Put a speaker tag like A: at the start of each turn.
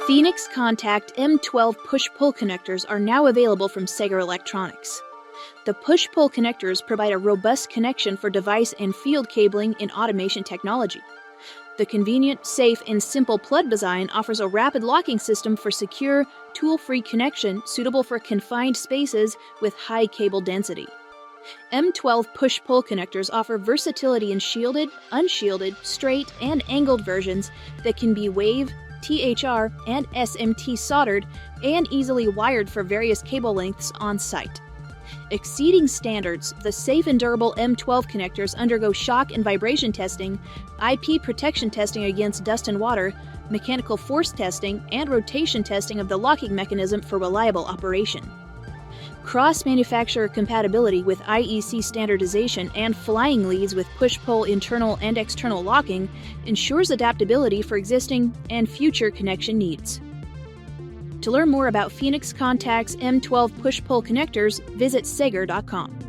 A: Phoenix Contact M12 push-pull connectors are now available from Sega Electronics. The push-pull connectors provide a robust connection for device and field cabling in automation technology. The convenient, safe, and simple plug design offers a rapid locking system for secure, tool-free connection suitable for confined spaces with high cable density. M12 push-pull connectors offer versatility in shielded, unshielded, straight, and angled versions that can be wave, THR, and SMT soldered and easily wired for various cable lengths on site. Exceeding standards, the safe and durable M12 connectors undergo shock and vibration testing, IP protection testing against dust and water, mechanical force testing, and rotation testing of the locking mechanism for reliable operation. Cross-manufacturer compatibility with IEC standardization and flying leads with push-pull internal and external locking ensures adaptability for existing and future connection needs. To learn more about Phoenix Contact's M12 push-pull connectors, visit Sager.com.